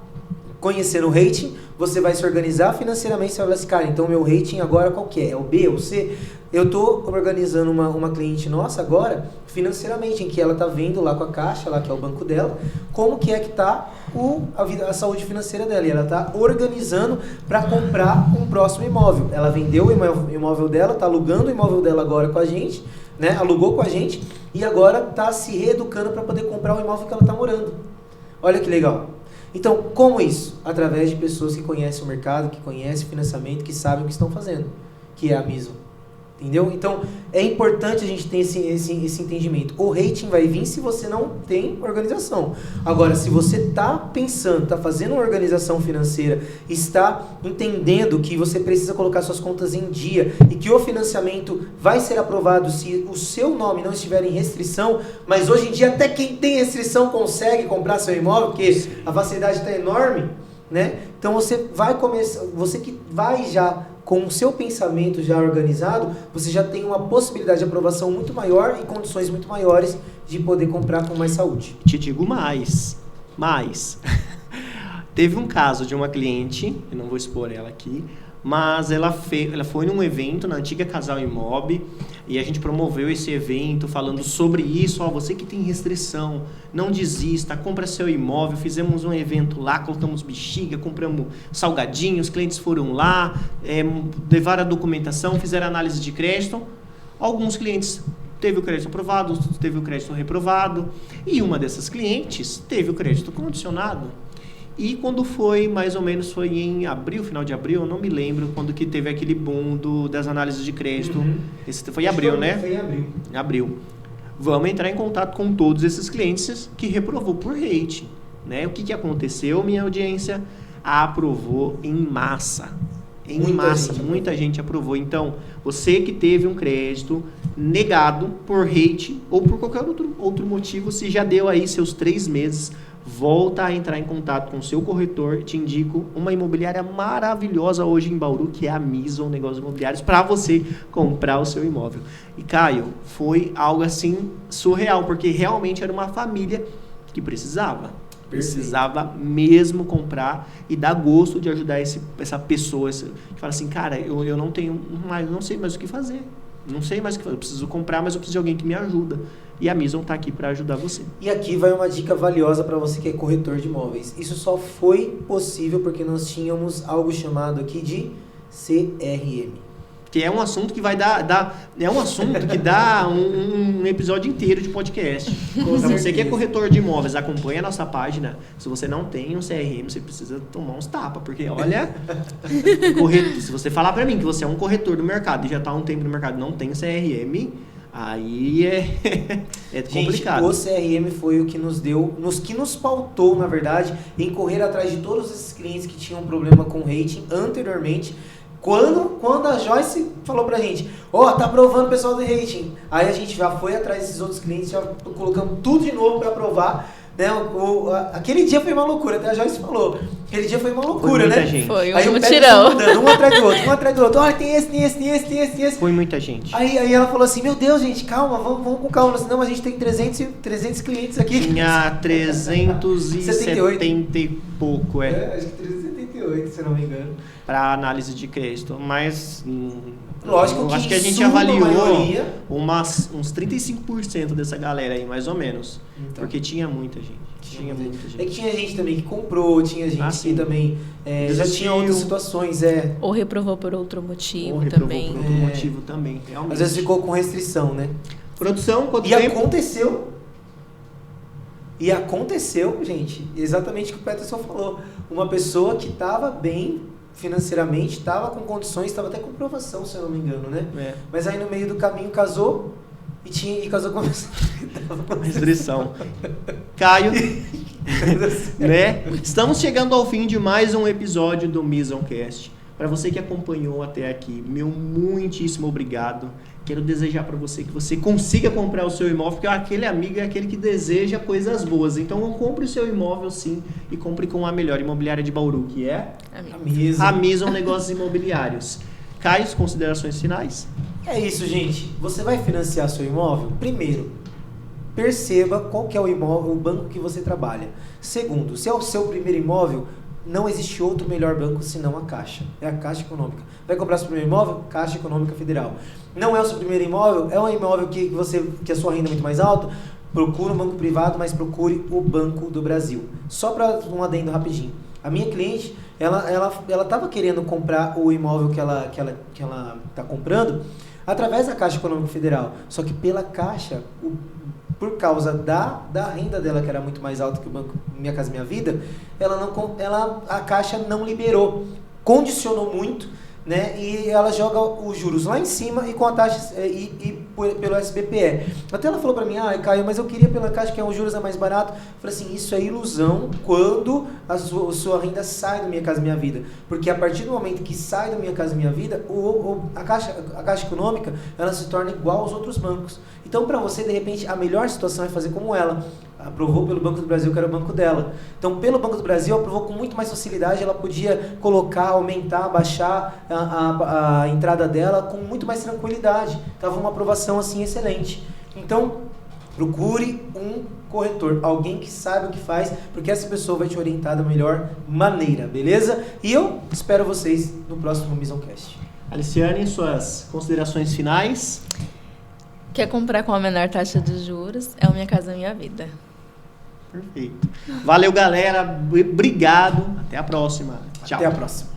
A: conhecendo o rating, você vai se organizar financeiramente, você vai falar assim, cara, então meu rating agora qual que é? É o B, o C? Eu estou organizando uma cliente nossa agora, financeiramente, em que ela está vendo lá com a Caixa, lá que é o banco dela, como que é que está a saúde financeira dela. E ela está organizando para comprar um próximo imóvel. Ela vendeu o imóvel dela, está alugando o imóvel dela agora com a gente, né? Alugou com a gente e agora está se reeducando para poder comprar o imóvel que ela está morando. Olha que legal. Então, como isso? Através de pessoas que conhecem o mercado, que conhecem financiamento, que sabem o que estão fazendo, que é a Miso. Entendeu? Então, é importante a gente ter esse entendimento. O rating vai vir se você não tem organização. Agora, se você está pensando, está fazendo uma organização financeira, está entendendo que você precisa colocar suas contas em dia e que o financiamento vai ser aprovado se o seu nome não estiver em restrição, mas hoje em dia até quem tem restrição consegue comprar seu imóvel, porque a facilidade está enorme, né? Então, você vai começar, você que vai já com o seu pensamento já organizado, você já tem uma possibilidade de aprovação muito maior e condições muito maiores de poder comprar com mais saúde.
B: Te digo mais. Teve um caso de uma cliente, eu não vou expor ela aqui, mas ela foi num evento na antiga Casal Imob e a gente promoveu esse evento falando sobre isso. Você que tem restrição, não desista, compra seu imóvel. Fizemos um evento lá, colocamos bexiga, compramos salgadinhos, os clientes foram lá, levaram a documentação, fizeram análise de crédito. Alguns clientes teve o crédito aprovado, outros teve o crédito reprovado e uma dessas clientes teve o crédito condicionado. E quando foi, mais ou menos, foi em abril, final de abril, eu não me lembro, quando que teve aquele boom das análises de crédito. Esse foi em abril, né?
A: Foi em abril.
B: Em abril. Vamos entrar em contato com todos esses clientes que reprovou por rating, né? O que aconteceu, minha audiência? Aprovou em massa. Muita gente aprovou. Então, você que teve um crédito negado por rating ou por qualquer outro motivo, se já deu aí seus 3 meses, volta a entrar em contato com o seu corretor. Te indico uma imobiliária maravilhosa hoje em Bauru, que é a Mizon Negócios Imobiliários, para você comprar o seu imóvel. E, Caio, foi algo assim surreal, porque realmente era uma família que precisava mesmo comprar e dar gosto de ajudar essa pessoa que fala assim, cara, eu não tenho mais, não sei mais o que fazer. Não sei mais o que fazer, eu preciso comprar, mas eu preciso de alguém que me ajuda. E a Mizon está aqui para ajudar você.
A: E aqui vai uma dica valiosa para você que é corretor de imóveis. Isso só foi possível porque nós tínhamos algo chamado aqui de CRM.
B: Que é um assunto que vai é um assunto que dá um episódio inteiro de podcast. Para você que é corretor de imóveis, acompanha a nossa página. Se você não tem um CRM, você precisa tomar uns tapas, porque olha, se você falar para mim que você é um corretor do mercado e já está há um tempo no mercado e não tem CRM, aí é complicado.
A: Gente, o CRM foi o que nos pautou, na verdade, em correr atrás de todos esses clientes que tinham problema com rating anteriormente. Quando a Joyce falou pra gente, tá aprovando o pessoal do rating, aí a gente já foi atrás desses outros clientes, já colocamos tudo de novo pra aprovar, né? Aquele dia foi uma loucura, até a Joyce falou, aquele dia foi uma loucura, né?
B: Gente.
C: Foi
A: aí
C: um mutirão.
A: Um atrás do outro, tem esse.
B: Foi muita gente.
A: Aí ela falou assim, meu Deus, gente, calma, vamos com calma, senão a gente tem 300 clientes aqui.
B: Tinha 370 e pouco,
A: acho que 378, se eu não me engano.
B: Para análise de crédito, mas
A: lógico
B: acho que a gente avaliou uns 35% dessa galera aí, mais ou menos, então, porque tinha muita gente. É que tinha gente também que comprou, tinha gente que também já tinha outras situações.
C: Ou reprovou por outro motivo
B: também. Realmente.
A: Às vezes ficou com restrição, né?
B: Produção, quanto
A: tempo? E aconteceu, gente, exatamente o que o Peterson falou. Uma pessoa que estava bem financeiramente, estava com condições, estava até com aprovação, se eu não me engano, né? Mas aí no meio do caminho casou e casou com
B: restrição. Caio, né? Estamos chegando ao fim de mais um episódio do Mizoncast. Para você que acompanhou até aqui, meu muitíssimo obrigado. Quero desejar para você que você consiga comprar o seu imóvel, porque aquele amigo é aquele que deseja coisas boas. Então, compre o seu imóvel, sim, e compre com a melhor imobiliária de Bauru, que é a Mizon Negócios Imobiliários. Caio, considerações finais?
A: É isso, gente. Você vai financiar seu imóvel? Primeiro, perceba qual que é o banco que você trabalha. Segundo, se é o seu primeiro imóvel, não existe outro melhor banco senão a Caixa. É a Caixa Econômica. Vai comprar seu primeiro imóvel? Caixa Econômica Federal. Não é o seu primeiro imóvel? É um imóvel que a sua renda é muito mais alta? Procure um banco privado, mas procure o Banco do Brasil. Só para um adendo rapidinho. A minha cliente, ela estava querendo comprar o imóvel que ela está comprando através da Caixa Econômica Federal. Só que pela Caixa, por causa da renda dela, que era muito mais alta que o Banco Minha Casa Minha Vida, a Caixa não liberou, condicionou muito, né? E ela joga os juros lá em cima e com a taxa pelo SBPE. Até ela falou para mim, Caio, mas eu queria pela Caixa, que os juros é mais barato. Eu falei assim, isso é ilusão quando a sua renda sai do Minha Casa Minha Vida. Porque a partir do momento que sai do Minha Casa Minha Vida, a Caixa Econômica, ela se torna igual aos outros bancos. Então, para você, de repente, a melhor situação é fazer como ela. Aprovou pelo Banco do Brasil, que era o banco dela. Então, pelo Banco do Brasil, aprovou com muito mais facilidade. Ela podia colocar, aumentar, baixar a entrada dela com muito mais tranquilidade. Estava uma aprovação assim excelente. Então, procure um corretor, alguém que saiba o que faz, porque essa pessoa vai te orientar da melhor maneira, beleza? E eu espero vocês no próximo Mizoncast.
B: Aliciane, suas considerações finais?
C: Quer comprar com a menor taxa de juros? É o Minha Casa Minha Vida.
B: Perfeito. Valeu, galera. Obrigado. Até a próxima. Tchau.
A: Até a próxima.